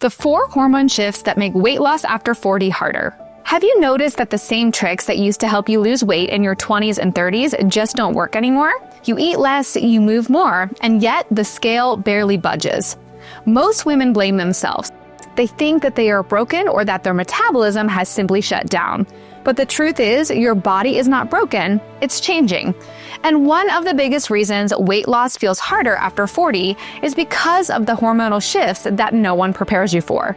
The 4 hormone shifts that make weight loss after 40 harder. Have you noticed that the same tricks that used to help you lose weight in your 20s and 30s just don't work anymore? You eat less, you move more, and yet the scale barely budges. Most women blame themselves. They think that they are broken or that their metabolism has simply shut down. But the truth is, your body is not broken, it's changing. And one of the biggest reasons weight loss feels harder after 40 is because of the hormonal shifts that no one prepares you for.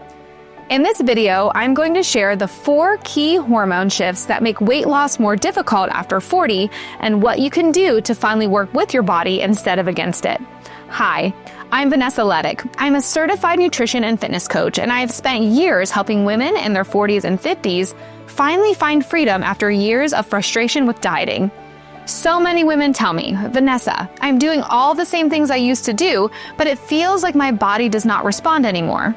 In this video, I'm going to share the 4 key hormone shifts that make weight loss more difficult after 40 and what you can do to finally work with your body instead of against it. Hi, I'm Vanessa Lettich. I'm a certified nutrition and fitness coach, and I have spent years helping women in their 40s and 50s finally find freedom after years of frustration with dieting. So many women tell me, Vanessa, I'm doing all the same things I used to do, but it feels like my body does not respond anymore.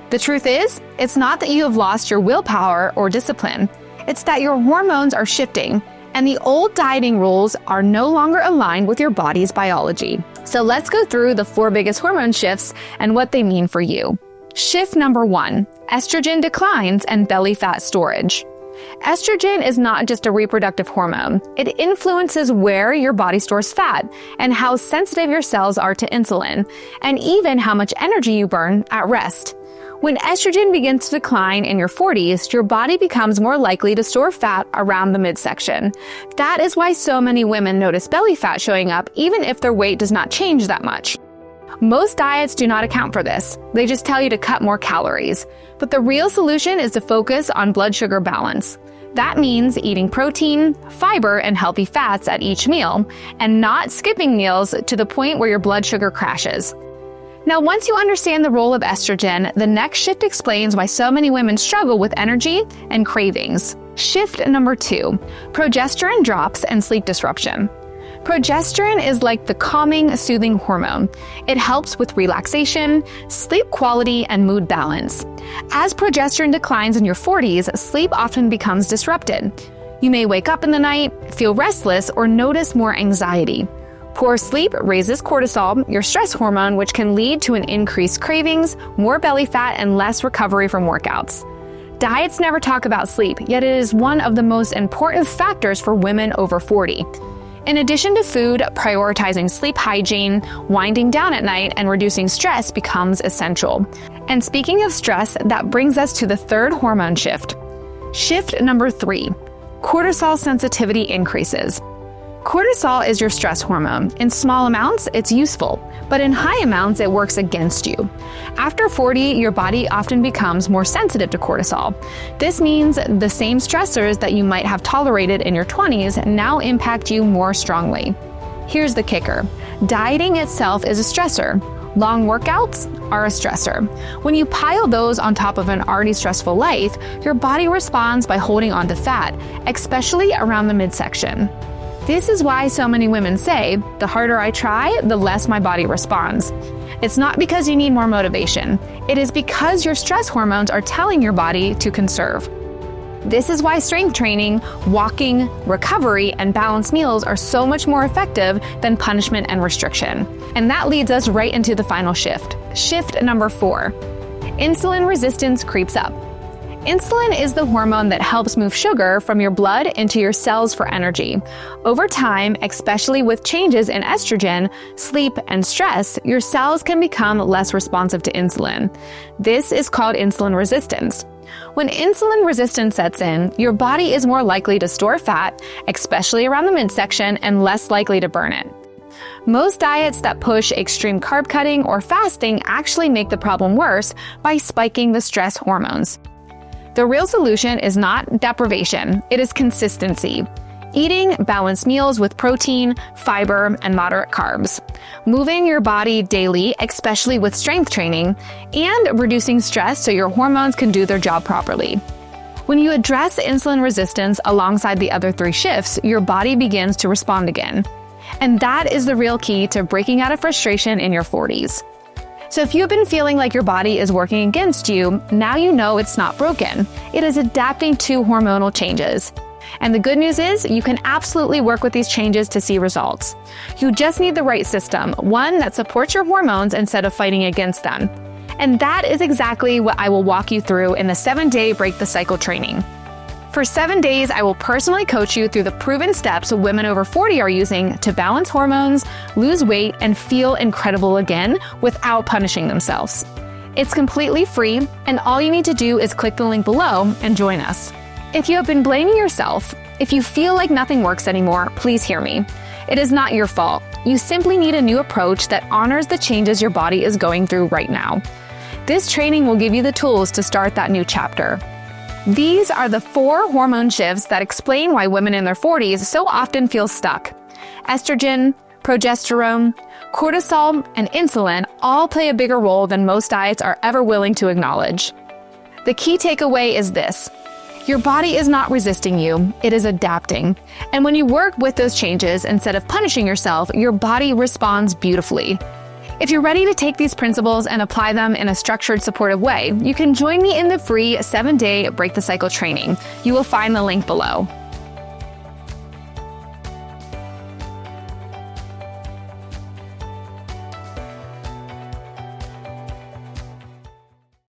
The truth is, it's not that you have lost your willpower or discipline. It's that your hormones are shifting, and the old dieting rules are no longer aligned with your body's biology. So let's go through the 4 biggest hormone shifts and what they mean for you. Shift number 1, estrogen declines and belly fat storage. Estrogen is not just a reproductive hormone. It influences where your body stores fat and how sensitive your cells are to insulin, and even how much energy you burn at rest. When estrogen begins to decline in your 40s, your body becomes more likely to store fat around the midsection. That is why so many women notice belly fat showing up even if their weight does not change that much. Most diets do not account for this. They just tell you to cut more calories. But the real solution is to focus on blood sugar balance. That means eating protein, fiber, and healthy fats at each meal, and not skipping meals to the point where your blood sugar crashes. Now, once you understand the role of estrogen, the next shift explains why so many women struggle with energy and cravings. Shift number 2, progesterone drops and sleep disruption. Progesterone is like the calming, soothing hormone. It helps with relaxation, sleep quality, and mood balance. As progesterone declines in your 40s, sleep often becomes disrupted. You may wake up in the night, feel restless, or notice more anxiety. Poor sleep raises cortisol, your stress hormone, which can lead to an increased cravings, more belly fat, and less recovery from workouts. Diets never talk about sleep, yet it is one of the most important factors for women over 40. In addition to food, prioritizing sleep hygiene, winding down at night, and reducing stress becomes essential. And speaking of stress, that brings us to the 3rd hormone shift. Shift number 3, cortisol sensitivity increases. Cortisol is your stress hormone. In small amounts, it's useful, but in high amounts, it works against you. After 40, your body often becomes more sensitive to cortisol. This means the same stressors that you might have tolerated in your 20s now impact you more strongly. Here's the kicker. Dieting itself is a stressor. Long workouts are a stressor. When you pile those on top of an already stressful life, your body responds by holding on to fat, especially around the midsection. This is why so many women say, the harder I try, the less my body responds. It's not because you need more motivation. It is because your stress hormones are telling your body to conserve. This is why strength training, walking, recovery, and balanced meals are so much more effective than punishment and restriction. And that leads us right into the final shift. Shift number 4. Insulin resistance creeps up. Insulin is the hormone that helps move sugar from your blood into your cells for energy. Over time, especially with changes in estrogen, sleep, and stress, your cells can become less responsive to insulin. This is called insulin resistance. When insulin resistance sets in, your body is more likely to store fat, especially around the midsection, and less likely to burn it. Most diets that push extreme carb cutting or fasting actually make the problem worse by spiking the stress hormones. The real solution is not deprivation, it is consistency. Eating balanced meals with protein, fiber, and moderate carbs. Moving your body daily, especially with strength training, and reducing stress so your hormones can do their job properly. When you address insulin resistance alongside the other 3 shifts, your body begins to respond again. And that is the real key to breaking out of frustration in your 40s. So if you've been feeling like your body is working against you, now you know it's not broken. It is adapting to hormonal changes. And the good news is you can absolutely work with these changes to see results. You just need the right system, one that supports your hormones instead of fighting against them. And that is exactly what I will walk you through in the 7-day Break the Cycle training. For 7 days, I will personally coach you through the proven steps women over 40 are using to balance hormones, lose weight, and feel incredible again without punishing themselves. It's completely free, and all you need to do is click the link below and join us. If you have been blaming yourself, if you feel like nothing works anymore, please hear me. It is not your fault. You simply need a new approach that honors the changes your body is going through right now. This training will give you the tools to start that new chapter. These are the 4 hormone shifts that explain why women in their 40s so often feel stuck. Estrogen, progesterone, cortisol, and insulin all play a bigger role than most diets are ever willing to acknowledge. The key takeaway is this: your body is not resisting you, it is adapting. And when you work with those changes instead of punishing yourself, your body responds beautifully. If you're ready to take these principles and apply them in a structured, supportive way, you can join me in the free 7-day Break the Cycle training. You will find the link below.